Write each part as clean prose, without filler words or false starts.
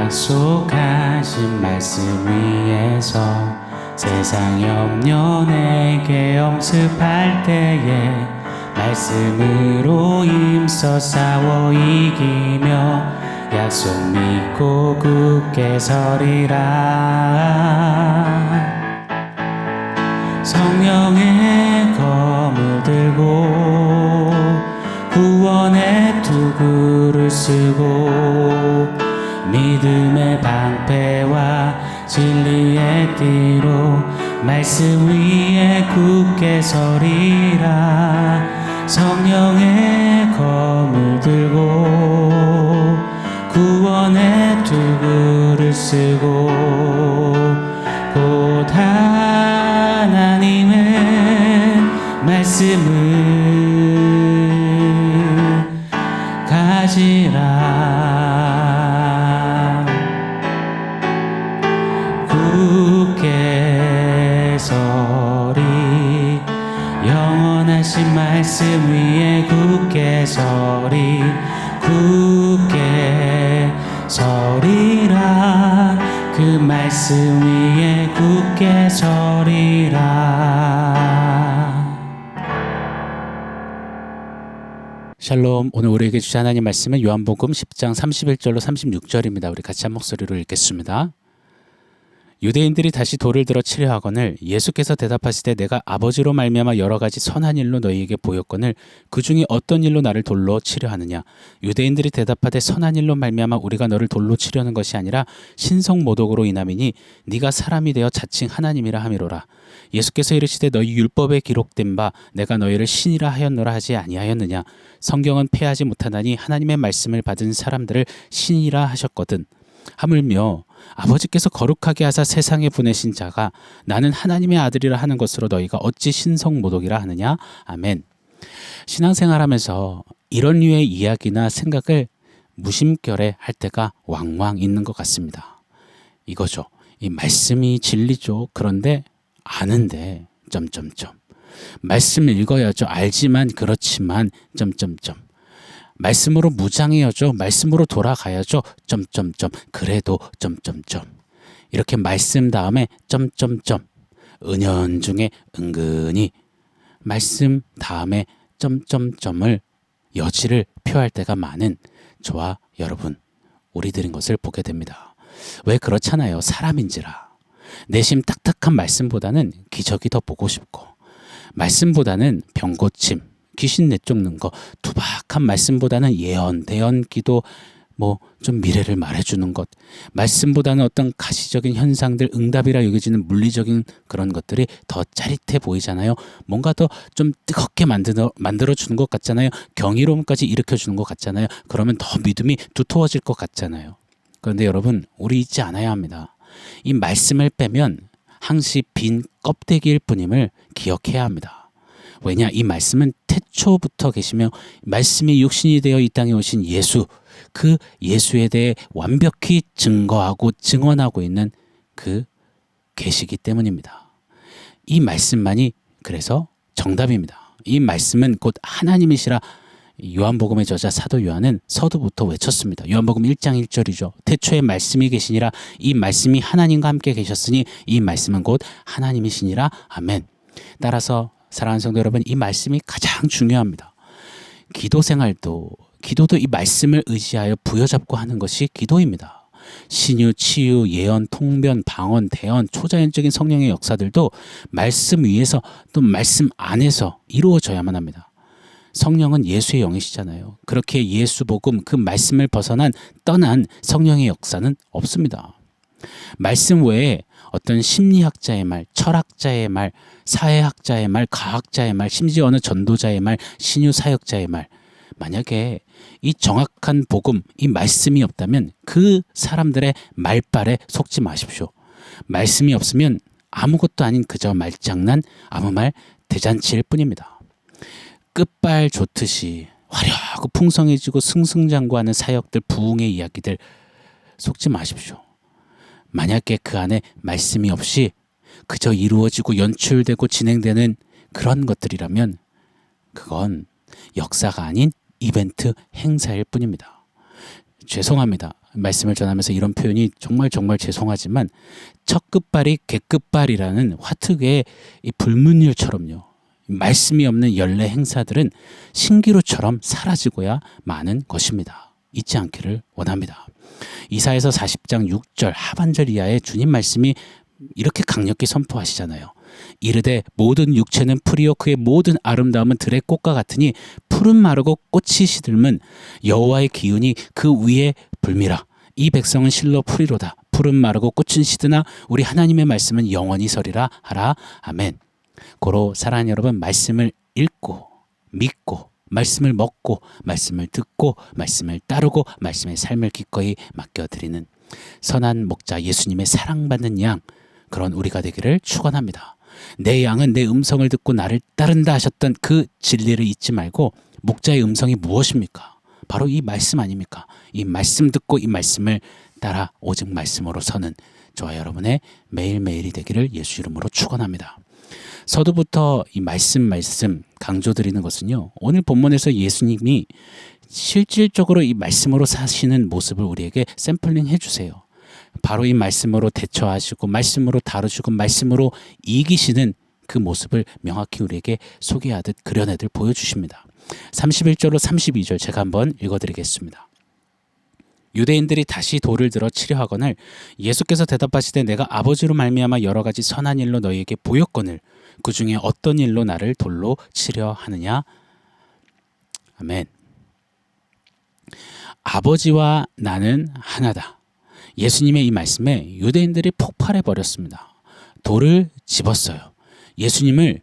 약속하신 말씀 위에서 세상 염려 내게 엄습할 때에 말씀으로 힘써 싸워 이기며 약속 믿고 굳게 서리라. 성령의 검을 들고 구원의 투구를 쓰고 믿음의 방패와 진리의 띠로 말씀 위에 굳게 서리라. 성령의 검을 들고 구원의 투구를 쓰고 곧 하나님의 말씀을 가지라. 굳게 서리 영원하신 말씀 위에 굳게 서리 굳게 서리라. 그 말씀 위에 굳게 서리라. 샬롬. 오늘 우리에게 주신 하나님 말씀은 요한복음 10장 31절로 36절입니다. 우리 같이 한 목소리로 읽겠습니다. 유대인들이 다시 돌을 들어 치려 하거늘 예수께서 대답하시되 내가 아버지로 말미암아 여러 가지 선한 일로 너희에게 보였거늘 그 중에 어떤 일로 나를 돌로 치려 하느냐. 유대인들이 대답하되 선한 일로 말미암아 우리가 너를 돌로 치려는 것이 아니라 신성모독으로 인함이니 네가 사람이 되어 자칭 하나님이라 함이로라. 예수께서 이르시되 너희 율법에 기록된 바 내가 너희를 신이라 하였노라 하지 아니하였느냐. 성경은 폐하지 못하나니 하나님의 말씀을 받은 사람들을 신이라 하셨거든. 하물며 아버지께서 거룩하게 하사 세상에 보내신 자가 나는 하나님의 아들이라 하는 것으로 너희가 어찌 신성모독이라 하느냐. 아멘. 신앙생활하면서 이런 류의 이야기나 생각을 무심결에 할 때가 왕왕 있는 것 같습니다. 이거죠. 이 말씀이 진리죠. 그런데 아는데 점점점. 말씀 읽어야죠. 알지만 그렇지만 점점점. 말씀으로 무장해야죠. 말씀으로 돌아가야죠. 점점점. 그래도 점점점. 이렇게 말씀 다음에 점점점. 은연중에 은근히 말씀 다음에 점점점을 여지를 표할 때가 많은 저와 여러분, 우리들인 것을 보게 됩니다. 왜 그렇잖아요. 사람인지라. 내심 딱딱한 말씀보다는 기적이 더 보고 싶고, 말씀보다는 병고침, 귀신 내쫓는 거, 투박한 말씀보다는 예언, 대언, 기도, 좀 미래를 말해주는 것, 말씀보다는 어떤 가시적인 현상들, 응답이라 여겨지는 물리적인 그런 것들이 더 짜릿해 보이잖아요. 뭔가 더 좀 뜨겁게 만들어주는 것 같잖아요. 경이로움까지 일으켜주는 것 같잖아요. 그러면 더 믿음이 두터워질 것 같잖아요. 그런데 여러분, 우리 잊지 않아야 합니다. 이 말씀을 빼면 항시 빈 껍데기일 뿐임을 기억해야 합니다. 왜냐, 이 말씀은 태초부터 계시며 말씀이 육신이 되어 이 땅에 오신 예수, 그 예수에 대해 완벽히 증거하고 증언하고 있는 그 계시기 때문입니다. 이 말씀만이 그래서 정답입니다. 이 말씀은 곧 하나님이시라 요한복음의 저자 사도 요한은 서두부터 외쳤습니다. 요한복음 1장 1절이죠. 태초에 말씀이 계시니라. 이 말씀이 하나님과 함께 계셨으니 이 말씀은 곧 하나님이시니라. 아멘. 따라서 사랑하는 성도 여러분, 이 말씀이 가장 중요합니다. 기도도 이 말씀을 의지하여 부여잡고 하는 것이 기도입니다. 신유, 치유, 예언, 통변, 방언, 대언, 초자연적인 성령의 역사들도 말씀 위에서 또 말씀 안에서 이루어져야만 합니다. 성령은 예수의 영이시잖아요. 그렇게 예수 복음, 그 말씀을 떠난 성령의 역사는 없습니다. 말씀 외에 어떤 심리학자의 말, 철학자의 말, 사회학자의 말, 과학자의 말, 심지어 어느 전도자의 말, 신유 사역자의 말, 만약에 이 정확한 복음, 이 말씀이 없다면 그 사람들의 말빨에 속지 마십시오. 말씀이 없으면 아무것도 아닌 그저 말장난, 아무 말 대잔치일 뿐입니다. 끝발 좋듯이 화려하고 풍성해지고 승승장구하는 사역들, 부흥의 이야기들 속지 마십시오. 만약에 그 안에 말씀이 없이 그저 이루어지고 연출되고 진행되는 그런 것들이라면 그건 역사가 아닌 이벤트 행사일 뿐입니다. 죄송합니다. 말씀을 전하면서 이런 표현이 정말 정말 죄송하지만 첫 끝발이 개끝발이라는 화특의 이 불문율처럼요. 말씀이 없는 연례 행사들은 신기루처럼 사라지고야 마는 것입니다. 잊지 않기를 원합니다. 이사야서 40장 6절 하반절 이하에 주님 말씀이 이렇게 강력히 선포하시잖아요. 이르되 모든 육체는 풀이요 그의 모든 아름다움은 들의 꽃과 같으니 풀은 마르고 꽃이 시들면 여호와의 기운이 그 위에 불미라. 이 백성은 실로 풀이로다. 풀은 마르고 꽃은 시드나 우리 하나님의 말씀은 영원히 서리라 하라. 아멘. 고로 사랑하는 여러분, 말씀을 읽고 믿고 말씀을 먹고 말씀을 듣고 말씀을 따르고 말씀의 삶을 기꺼이 맡겨드리는 선한 목자 예수님의 사랑받는 양, 그런 우리가 되기를 축원합니다. 내 양은 내 음성을 듣고 나를 따른다 하셨던 그 진리를 잊지 말고, 목자의 음성이 무엇입니까? 바로 이 말씀 아닙니까? 이 말씀 듣고 이 말씀을 따라 오직 말씀으로 서는 저와 여러분의 매일매일이 되기를 예수 이름으로 축원합니다. 서두부터 이 말씀 강조드리는 것은요, 오늘 본문에서 예수님이 실질적으로 이 말씀으로 사시는 모습을 우리에게 샘플링 해주세요. 바로 이 말씀으로 대처하시고 말씀으로 다루시고 말씀으로 이기시는 그 모습을 명확히 우리에게 소개하듯 그려내듯 보여주십니다. 31절로 32절 제가 한번 읽어드리겠습니다. 유대인들이 다시 돌을 들어 치려 하거늘 예수께서 대답하시되 내가 아버지로 말미암아 여러 가지 선한 일로 너희에게 보였거늘 그 중에 어떤 일로 나를 돌로 치려 하느냐. 아멘. 아버지와 나는 하나다. 예수님의 이 말씀에 유대인들이 폭발해 버렸습니다. 돌을 집었어요. 예수님을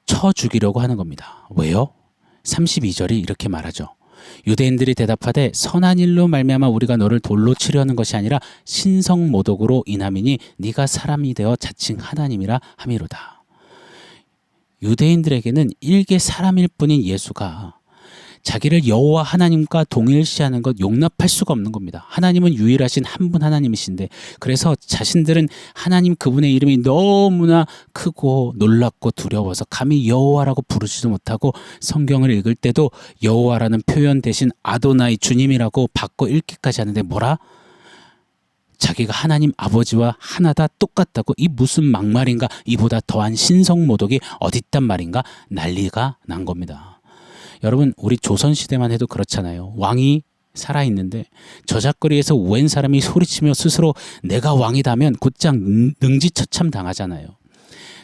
쳐 죽이려고 하는 겁니다. 왜요? 32절이 이렇게 말하죠. 유대인들이 대답하되 선한 일로 말미암아 우리가 너를 돌로 치려는 것이 아니라 신성모독으로 인함이니 네가 사람이 되어 자칭 하나님이라 함이로다. 유대인들에게는 일개 사람일 뿐인 예수가 자기를 여호와 하나님과 동일시하는 것 용납할 수가 없는 겁니다. 하나님은 유일하신 한 분 하나님이신데, 그래서 자신들은 하나님 그분의 이름이 너무나 크고 놀랍고 두려워서 감히 여호와라고 부르지도 못하고 성경을 읽을 때도 여호와라는 표현 대신 아도나이 주님이라고 바꿔 읽기까지 하는데 뭐라? 자기가 하나님 아버지와 하나다 똑같다고. 이 무슨 막말인가? 이보다 더한 신성모독이 어딨단 말인가? 난리가 난 겁니다. 여러분, 우리 조선시대만 해도 그렇잖아요. 왕이 살아있는데 저잣거리에서 웬 사람이 소리치며 스스로 내가 왕이다면 곧장 능지처참 당하잖아요.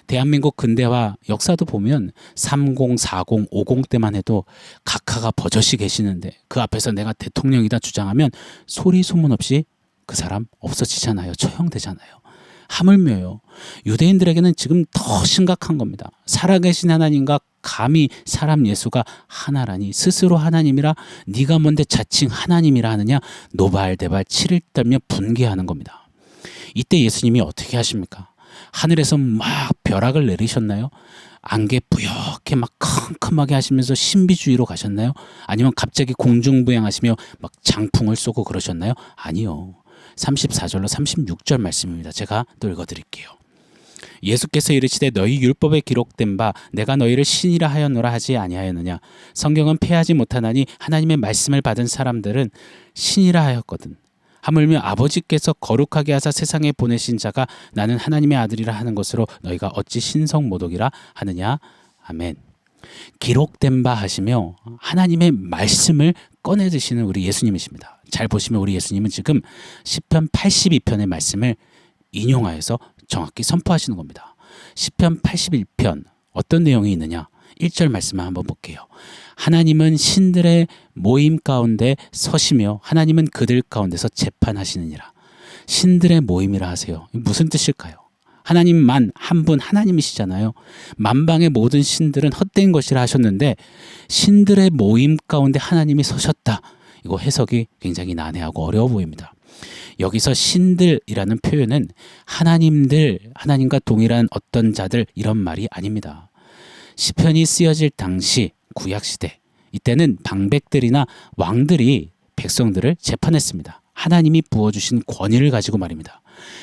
대한민국 근대화 역사도 보면 30, 40, 50 때만 해도 각하가 버젓이 계시는데 그 앞에서 내가 대통령이다 주장하면 소리 소문 없이 그 사람 없어지잖아요. 처형되잖아요. 하물며요, 유대인들에게는 지금 더 심각한 겁니다. 살아계신 하나님과 감히 사람 예수가 하나라니, 스스로 하나님이라 네가 뭔데 자칭 하나님이라 하느냐, 노발대발 치를 떨며 분개하는 겁니다. 이때 예수님이 어떻게 하십니까? 하늘에서 막 벼락을 내리셨나요? 안개 뿌옇게 막 컴컴하게 하시면서 신비주의로 가셨나요? 아니면 갑자기 공중부양하시며 막 장풍을 쏘고 그러셨나요? 아니요. 34절로 36절 말씀입니다. 제가 또 읽어드릴게요. 예수께서 이르시되 너희 율법에 기록된 바 내가 너희를 신이라 하였노라 하지 아니하였느냐. 성경은 폐하지 못하나니 하나님의 말씀을 받은 사람들은 신이라 하였거든. 하물며 아버지께서 거룩하게 하사 세상에 보내신 자가 나는 하나님의 아들이라 하는 것으로 너희가 어찌 신성모독이라 하느냐. 아멘. 기록된 바 하시며 하나님의 말씀을 꺼내 드시는 우리 예수님이십니다. 잘 보시면 우리 예수님은 지금 시편 82편의 말씀을 인용하여서 정확히 선포하시는 겁니다. 시편 81편 어떤 내용이 있느냐? 1절 말씀을 한번 볼게요. 하나님은 신들의 모임 가운데 서시며 하나님은 그들 가운데서 재판하시느니라. 신들의 모임이라 하세요. 무슨 뜻일까요? 하나님만 한 분 하나님이시잖아요. 만방의 모든 신들은 헛된 것이라 하셨는데 신들의 모임 가운데 하나님이 서셨다. 이거 해석이 굉장히 난해하고 어려워 보입니다. 여기서 신들이라는 표현은 하나님들, 하나님과 동일한 어떤 자들 이런 말이 아닙니다. 시편이 쓰여질 당시 구약시대, 이때는 방백들이나 왕들이 백성들을 재판했습니다. 하나님이 부어주신 권위를 가지고 말입니다.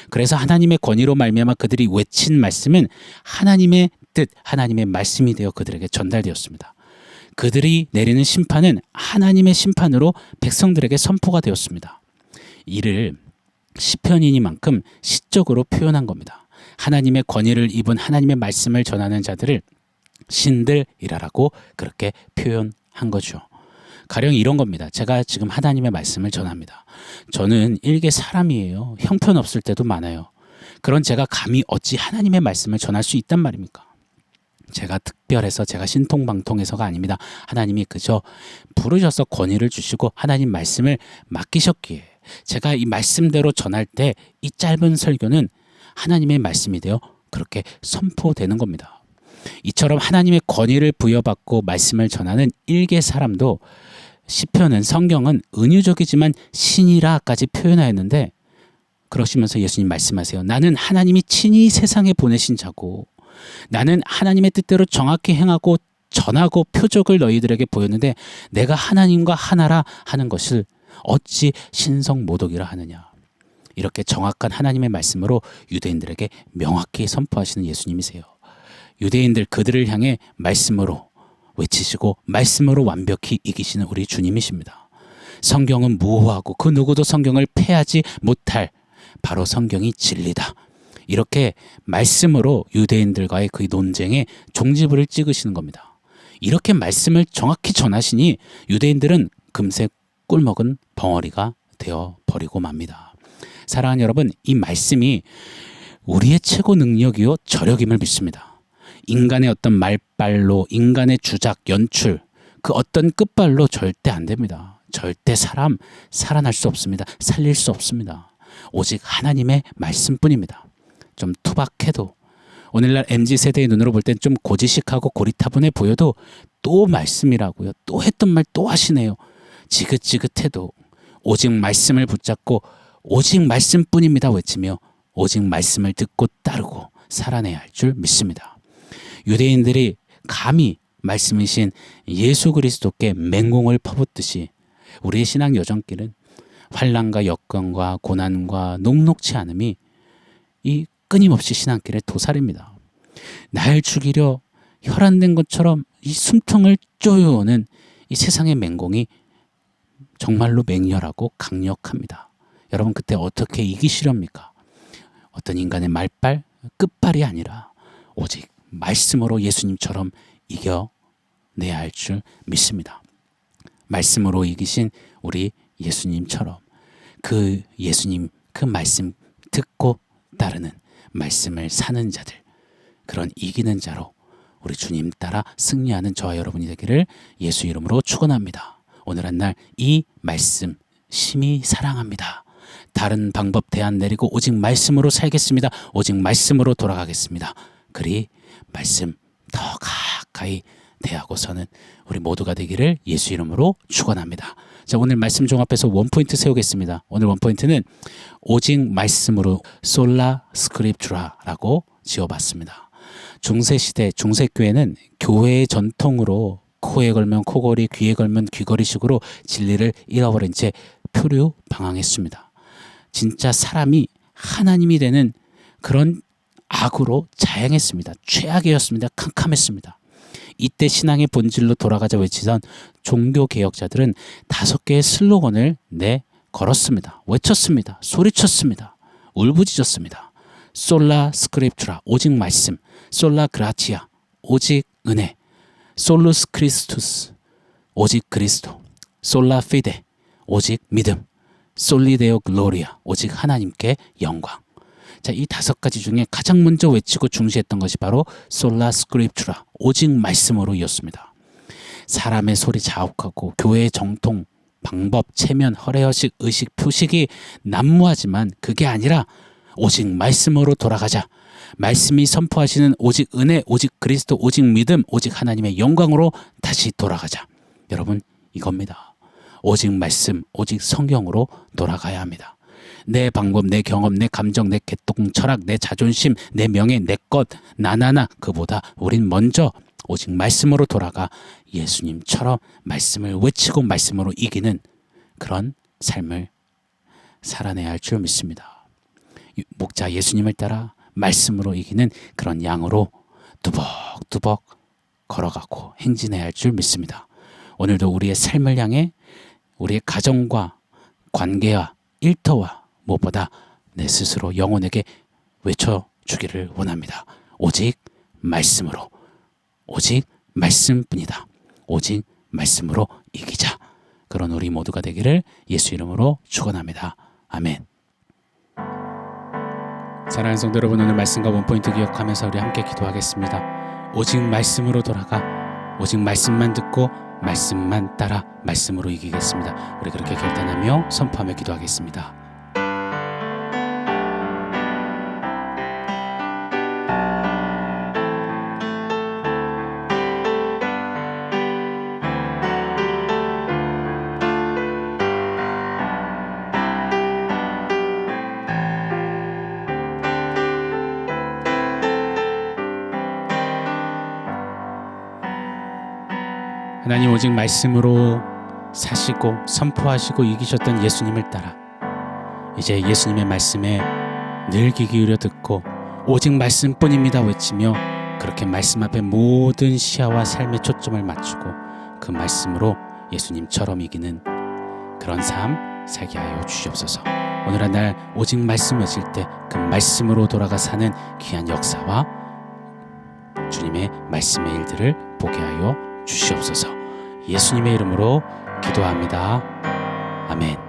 그래서 하나님의 권위로 말미암아 그들이 외친 말씀은 하나님의 뜻, 하나님의 말씀이 되어 그들에게 전달되었습니다. 그들이 내리는 심판은 하나님의 심판으로 백성들에게 선포가 되었습니다. 이를 시편이니만큼 시적으로 표현한 겁니다. 하나님의 권위를 입은 하나님의 말씀을 전하는 자들을 신들이라고 그렇게 표현한 거죠. 가령 이런 겁니다. 제가 지금 하나님의 말씀을 전합니다. 저는 일개 사람이에요. 형편없을 때도 많아요. 그런 제가 감히 어찌 하나님의 말씀을 전할 수 있단 말입니까? 제가 특별해서 제가 신통방통해서가 아닙니다. 하나님이 그저 부르셔서 권위를 주시고 하나님 말씀을 맡기셨기에 제가 이 말씀대로 전할 때 이 짧은 설교는 하나님의 말씀이 되어 그렇게 선포되는 겁니다. 이처럼 하나님의 권위를 부여받고 말씀을 전하는 일개 사람도 시편은 성경은 은유적이지만 신이라까지 표현하였는데 그러시면서 예수님 말씀하세요. 나는 하나님이 친히 세상에 보내신 자고 나는 하나님의 뜻대로 정확히 행하고 전하고 표적을 너희들에게 보였는데 내가 하나님과 하나라 하는 것을 어찌 신성모독이라 하느냐. 이렇게 정확한 하나님의 말씀으로 유대인들에게 명확히 선포하시는 예수님이세요. 유대인들 그들을 향해 말씀으로 외치시고 말씀으로 완벽히 이기시는 우리 주님이십니다. 성경은 무호하고 그 누구도 성경을 패하지 못할 바로 성경이 진리다. 이렇게 말씀으로 유대인들과의 그 논쟁에 종지부를 찍으시는 겁니다. 이렇게 말씀을 정확히 전하시니 유대인들은 금세 꿀먹은 벙어리가 되어 버리고 맙니다. 사랑하는 여러분, 이 말씀이 우리의 최고 능력이요 저력임을 믿습니다. 인간의 어떤 말빨로, 인간의 주작, 연출, 그 어떤 끝발로 절대 안 됩니다. 절대 살아날 수 없습니다. 살릴 수 없습니다. 오직 하나님의 말씀뿐입니다. 좀 투박해도 오늘날 MZ세대의 눈으로 볼 땐 좀 고지식하고 고리타분해 보여도 또 말씀이라고요. 또 했던 말 또 하시네요. 지긋지긋해도 오직 말씀을 붙잡고 오직 말씀뿐입니다 외치며 오직 말씀을 듣고 따르고 살아내야 할 줄 믿습니다. 유대인들이 감히 말씀이신 예수 그리스도께 맹공을 퍼붓듯이 우리의 신앙 여정길은 환난과 역경과 고난과 녹록치 않음이 이 끊임없이 신앙길의 도살입니다. 날 죽이려 혈안된 것처럼 이 숨통을 쪼여오는 이 세상의 맹공이 정말로 맹렬하고 강력합니다. 여러분 그때 어떻게 이기시렵니까? 어떤 인간의 말빨, 끝발이 아니라 오직 말씀으로 예수님처럼 이겨내야 할 줄 믿습니다. 말씀으로 이기신 우리 예수님처럼 그 예수님 그 말씀 듣고 따르는 말씀을 사는 자들, 그런 이기는 자로 우리 주님 따라 승리하는 저와 여러분이 되기를 예수 이름으로 축원합니다. 오늘 한 날 이 말씀 심히 사랑합니다. 다른 방법 대안 내리고 오직 말씀으로 살겠습니다. 오직 말씀으로 돌아가겠습니다. 그리 말씀 더 가까이 대하고서는 우리 모두가 되기를 예수 이름으로 축원합니다. 자, 오늘 말씀 종합해서 원포인트 세우겠습니다. 오늘 원포인트는 오직 말씀으로 솔라 스크립투라라고 지어봤습니다. 중세시대 중세교회는 교회의 전통으로 코에 걸면 코걸이, 귀에 걸면 귀걸이식으로 진리를 잃어버린 채 표류방황했습니다. 진짜 사람이 하나님이 되는 그런 악으로 자행했습니다. 최악이었습니다. 캄캄했습니다. 이때 신앙의 본질로 돌아가자 외치던 종교개혁자들은 5개의 슬로건을 걸었습니다. 외쳤습니다. 소리쳤습니다. 울부짖었습니다. 솔라 스크립투라 오직 말씀, 솔라 그라티아 오직 은혜, 솔루스 크리스투스 오직 그리스도, 솔라 피데 오직 믿음, 솔리데오 글로리아 오직 하나님께 영광. 자, 이 5가지 중에 가장 먼저 외치고 중시했던 것이 바로 솔라 스크립투라 오직 말씀으로이었습니다. 사람의 소리 자욱하고 교회의 정통, 방법, 체면, 허례허식, 의식, 표식이 난무하지만 그게 아니라 오직 말씀으로 돌아가자. 말씀이 선포하시는 오직 은혜, 오직 그리스도, 오직 믿음, 오직 하나님의 영광으로 다시 돌아가자. 여러분 이겁니다. 오직 말씀, 오직 성경으로 돌아가야 합니다. 내 방법, 내 경험, 내 감정, 내 개똥, 철학, 내 자존심, 내 명예, 내 것, 나나나 그보다 우린 먼저 오직 말씀으로 돌아가 예수님처럼 말씀을 외치고 말씀으로 이기는 그런 삶을 살아내야 할 줄 믿습니다. 목자 예수님을 따라 말씀으로 이기는 그런 양으로 두벅두벅 걸어가고 행진해야 할 줄 믿습니다. 오늘도 우리의 삶을 향해 우리의 가정과 관계와 일터와 무엇보다 내 스스로 영혼에게 외쳐주기를 원합니다. 오직 말씀으로, 오직 말씀뿐이다. 오직 말씀으로 이기자. 그런 우리 모두가 되기를 예수 이름으로 축원합니다. 아멘. 사랑하는 성도 여러분, 오늘 말씀과 원포인트 기억하면서 우리 함께 기도하겠습니다. 오직 말씀으로 돌아가, 오직 말씀만 듣고 말씀만 따라 말씀으로 이기겠습니다. 우리 그렇게 결단하며 선포하며 기도하겠습니다. 하나님, 오직 말씀으로 사시고 선포하시고 이기셨던 예수님을 따라 이제 예수님의 말씀에 늘 귀 기울여 듣고 오직 말씀뿐입니다 외치며 그렇게 말씀 앞에 모든 시야와 삶의 초점을 맞추고 그 말씀으로 예수님처럼 이기는 그런 삶 살게 하여 주시옵소서. 오늘 한 날 오직 말씀 외칠 때 그 말씀으로 돌아가 사는 귀한 역사와 주님의 말씀의 일들을 보게 하여 주시옵소서. 예수님의 이름으로 기도합니다. 아멘.